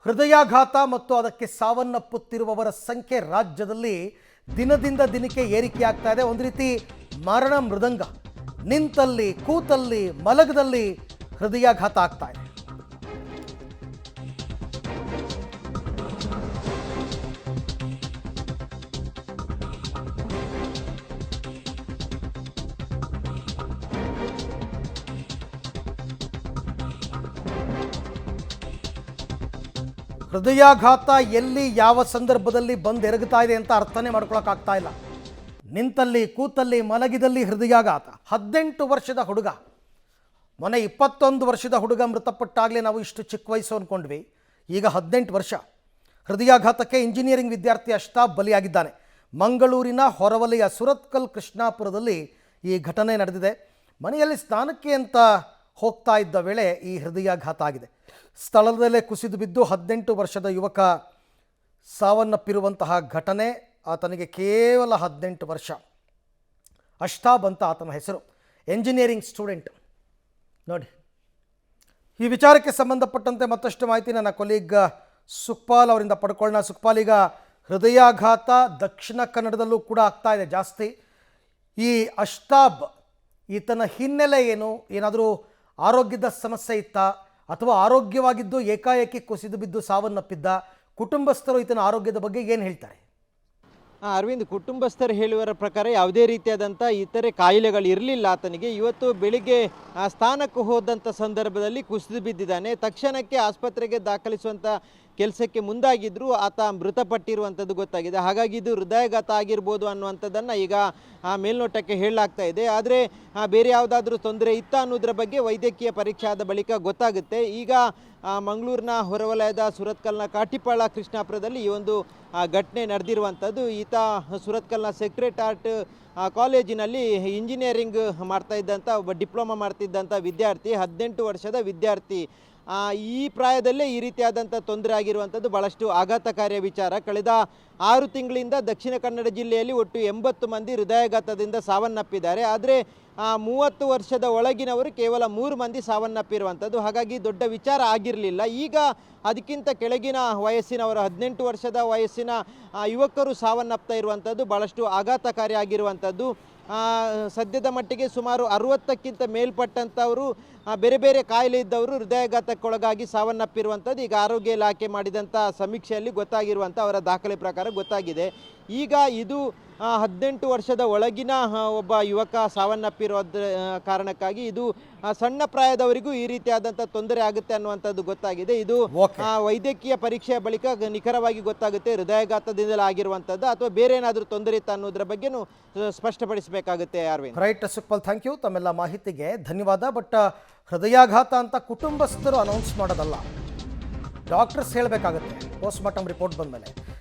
ಹೃದಯಾಘಾತ ಮತ್ತು ಅದಕ್ಕೆ ಸಾವನ್ನಪ್ಪುತ್ತಿರುವವರ ಸಂಖ್ಯೆ ರಾಜ್ಯದಲ್ಲಿ ದಿನದಿಂದ ದಿನಕ್ಕೆ ಏರಿಕೆಯಾಗ್ತಾ ಇದೆ. ಒಂದು ರೀತಿ ಮರಣ ಮೃದಂಗ, ನಿಂತಲ್ಲಿ ಕೂತಲ್ಲಿ ಮಲಗದಲ್ಲಿ ಹೃದಯಾಘಾತ ಆಗ್ತಾ ಇದೆ. ಹೃದಯಾಘಾತ ಎಲ್ಲಿ ಯಾವ ಸಂದರ್ಭದಲ್ಲಿ ಬಂದು ಎರಗುತ್ತಾ ಇದೆ ಅಂತ ಅರ್ಥನೇ ಮಾಡ್ಕೊಳಕ್ಕಾಗ್ತಾ ಇಲ್ಲ. ನಿಂತಲ್ಲಿ ಕೂತಲ್ಲಿ ಮಲಗಿದಲ್ಲಿ ಹೃದಯಾಘಾತ. 18 ವರ್ಷದ ಹುಡುಗ, ಮೊನ್ನೆ 21 ವರ್ಷದ ಹುಡುಗ ಮೃತಪಟ್ಟಾಗಲೇ ನಾವು ಇಷ್ಟು ಚಿಕ್ಕ ವಯಸ್ಸು ಅಂದ್ಕೊಂಡ್ವಿ. ಈಗ 18 ವರ್ಷ. ಹೃದಯಾಘಾತಕ್ಕೆ ಇಂಜಿನಿಯರಿಂಗ್ ವಿದ್ಯಾರ್ಥಿ ಅಷ್ಟಾಬ್ ಬಲಿಯಾಗಿದ್ದಾನೆ. ಮಂಗಳೂರಿನ ಹೊರವಲಯ ಸುರತ್ಕಲ್ ಕೃಷ್ಣಾಪುರದಲ್ಲಿ ಈ ಘಟನೆ ನಡೆದಿದೆ. ಮನೆಯಲ್ಲಿ ಸ್ನಾನಕ್ಕೆ ಅಂತ ಹೋಗ್ತಾ ಇದ್ದ ವೇಳೆ ಈ ಹೃದಯಾಘಾತ ಆಗಿದೆ. ಸ್ಥಳದಲ್ಲೇ ಕುಸಿದು ಬಿದ್ದು 18 ವರ್ಷದ ಯುವಕ ಸಾವನ್ನಪ್ಪಿರುವಂತಹ ಘಟನೆ. ಆತನಿಗೆ ಕೇವಲ 18 ವರ್ಷ. ಅಷ್ಟಾಬ್ ಅಂತ ಆತನ ಹೆಸರು. Engineering student. ನೋಡಿ, ಈ ವಿಚಾರಕ್ಕೆ ಸಂಬಂಧಪಟ್ಟಂತೆ ಮತ್ತಷ್ಟು ಮಾಹಿತಿ ನನ್ನ ಕೊಲೀಗ್ ಸುಖಪಾಲ್ ಅವರಿಂದ ಪಡ್ಕೊಳ್ಳೋಣ. ಸುಖಪಾಲ್, ಈಗ ಹೃದಯಾಘಾತ ದಕ್ಷಿಣ ಕನ್ನಡದಲ್ಲೂ ಕೂಡ ಆಗ್ತಾ ಇದೆ ಜಾಸ್ತಿ. ಈ ಅಷ್ಟಾಬ್ ಈತನ ಹಿನ್ನೆಲೆ ಏನು? ಏನಾದರೂ ಆರೋಗ್ಯದ ಸಮಸ್ಯೆ ಇತ್ತಾ ಅಥವಾ ಆರೋಗ್ಯವಾಗಿದ್ದು ಏಕಾಏಕಿ ಕುಸಿದು ಬಿದ್ದು ಸಾವನ್ನಪ್ಪಿದ್ದ? ಕುಟುಂಬಸ್ಥರು ಈತನ ಆರೋಗ್ಯದ ಬಗ್ಗೆ ಏನು ಹೇಳ್ತಾರೆ? ಅರವಿಂದ್, ಕುಟುಂಬಸ್ಥರು ಹೇಳುವರ ಪ್ರಕಾರ ಯಾವುದೇ ರೀತಿಯಾದಂಥ ಇತರೆ ಕಾಯಿಲೆಗಳು ಇರಲಿಲ್ಲ ಆತನಿಗೆ. ಇವತ್ತು ಬೆಳಿಗ್ಗೆ ಸ್ಥಾನಕ್ಕೆ ಹೋದಂಥ ಸಂದರ್ಭದಲ್ಲಿ ಕುಸಿದು ಬಿದ್ದಿದ್ದಾನೆ. ತಕ್ಷಣಕ್ಕೆ ಆಸ್ಪತ್ರೆಗೆ ದಾಖಲಿಸುವಂಥ ಕೆಲಸಕ್ಕೆ ಮುಂದಾಗಿದ್ದರೂ ಆತ ಮೃತಪಟ್ಟಿರುವಂಥದ್ದು ಗೊತ್ತಾಗಿದೆ. ಹಾಗಾಗಿ ಇದು ಹೃದಯಾಘಾತ ಆಗಿರ್ಬೋದು ಅನ್ನುವಂಥದ್ದನ್ನು ಈಗ ಮೇಲ್ನೋಟಕ್ಕೆ ಹೇಳಲಾಗ್ತಾ ಇದೆ. ಆದರೆ ಬೇರೆ ಯಾವುದಾದ್ರೂ ತೊಂದರೆ ಇತ್ತಾ ಅನ್ನೋದ್ರ ಬಗ್ಗೆ ವೈದ್ಯಕೀಯ ಪರೀಕ್ಷೆ ಆದ ಬಳಿಕ ಗೊತ್ತಾಗುತ್ತೆ. ಈಗ ಮಂಗಳೂರಿನ ಹೊರವಲಯದ ಸುರತ್ಕಲ್ನ ಕಾಟಿಪಾಳ ಕೃಷ್ಣಾಪುರದಲ್ಲಿ ಈ ಒಂದು ಘಟನೆ ನಡೆದಿರುವಂಥದ್ದು. ಈತ ಸುರತ್ಕಲ್ನ ಸೆಕ್ರೆಟ್ ಆರ್ಟ್ ಕಾಲೇಜಿನಲ್ಲಿ ಇಂಜಿನಿಯರಿಂಗ್ ಮಾಡ್ತಾ ಇದ್ದಂಥ ಒಬ್ಬ ಡಿಪ್ಲೊಮಾ ಮಾಡ್ತಿದ್ದಂಥ ವಿದ್ಯಾರ್ಥಿ, 18 ವರ್ಷದ ವಿದ್ಯಾರ್ಥಿ. ಈ ಪ್ರಾಯದಲ್ಲೇ ಈ ರೀತಿಯಾದಂಥ ತೊಂದರೆ ಆಗಿರುವಂಥದ್ದು ಭಾಳಷ್ಟು ಆಘಾತಕಾರಿಯ ವಿಚಾರ. ಕಳೆದ 6 ತಿಂಗಳಿಂದ ದಕ್ಷಿಣ ಕನ್ನಡ ಜಿಲ್ಲೆಯಲ್ಲಿ ಒಟ್ಟು 80 ಮಂದಿ ಹೃದಯಾಘಾತದಿಂದ ಸಾವನ್ನಪ್ಪಿದ್ದಾರೆ. ಆದರೆ 30 ವರ್ಷದ ಒಳಗಿನವರು ಕೇವಲ 3 ಮಂದಿ ಸಾವನ್ನಪ್ಪಿರುವಂಥದ್ದು. ಹಾಗಾಗಿ ದೊಡ್ಡ ವಿಚಾರ ಆಗಿರಲಿಲ್ಲ. ಈಗ ಅದಕ್ಕಿಂತ ಕೆಳಗಿನ ವಯಸ್ಸಿನವರು, 18 ವರ್ಷದ ವಯಸ್ಸಿನ ಯುವಕರು ಸಾವನ್ನಪ್ತಾ ಇರುವಂಥದ್ದು ಭಾಳಷ್ಟು ಆಘಾತಕಾರಿ ಆಗಿರುವಂಥದ್ದು. ಸದ್ಯದ ಮಟ್ಟಿಗೆ ಸುಮಾರು 60ಕ್ಕಿಂತ ಮೇಲ್ಪಟ್ಟಂಥವರು ಬೇರೆ ಬೇರೆ ಕಾಯಿಲೆ ಇದ್ದವರು ಹೃದಯಾಘಾತಕ್ಕೊಳಗಾಗಿ ಸಾವನ್ನಪ್ಪಿರುವಂಥದ್ದು ಈಗ ಆರೋಗ್ಯ ಇಲಾಖೆ ಮಾಡಿದಂಥ ಸಮೀಕ್ಷೆಯಲ್ಲಿ ಗೊತ್ತಾಗಿರುವಂಥ ಅವರ ದಾಖಲೆ ಪ್ರಕಾರ ಗೊತ್ತಾಗಿದೆ. ಈಗ ಇದು 18 ವರ್ಷದ ಒಳಗಿನ ಒಬ್ಬ ಯುವಕ ಸಾವನ್ನಪ್ಪಿರೋದ್ರ ಕಾರಣಕ್ಕಾಗಿ ಇದು ಸಣ್ಣ ಪ್ರಾಯದವರಿಗೂ ಈ ರೀತಿಯಾದಂಥ ತೊಂದರೆ ಆಗುತ್ತೆ ಅನ್ನುವಂಥದ್ದು ಗೊತ್ತಾಗಿದೆ. ಇದು ವೈದ್ಯಕೀಯ ಪರೀಕ್ಷೆಯ ಬಳಿಕ ನಿಖರವಾಗಿ ಗೊತ್ತಾಗುತ್ತೆ ಹೃದಯಾಘಾತದಿಂದಲೇ ಆಗಿರುವಂಥದ್ದು ಅಥವಾ ಬೇರೆ ಏನಾದರೂ ತೊಂದರೆ ಇತ್ತ ಅನ್ನೋದ್ರ ಬಗ್ಗೆನೂ ಸ್ಪಷ್ಟಪಡಿಸಬೇಕಾಗುತ್ತೆ. Arvind, right Sukhpal, thank you. ತಮ್ಮೆಲ್ಲ ಮಾಹಿತಿಗೆ ಧನ್ಯವಾದ. ಬಟ್ ಹೃದಯಾಘಾತ ಅಂತ ಕುಟುಂಬಸ್ಥರು ಅನೌನ್ಸ್ ಮಾಡೋದಲ್ಲ, ಡಾಕ್ಟರ್ಸ್ ಹೇಳಬೇಕಾಗುತ್ತೆ ಪೋಸ್ಟ್ ಮಾರ್ಟಮ್ ರಿಪೋರ್ಟ್ ಬಂದಮೇಲೆ.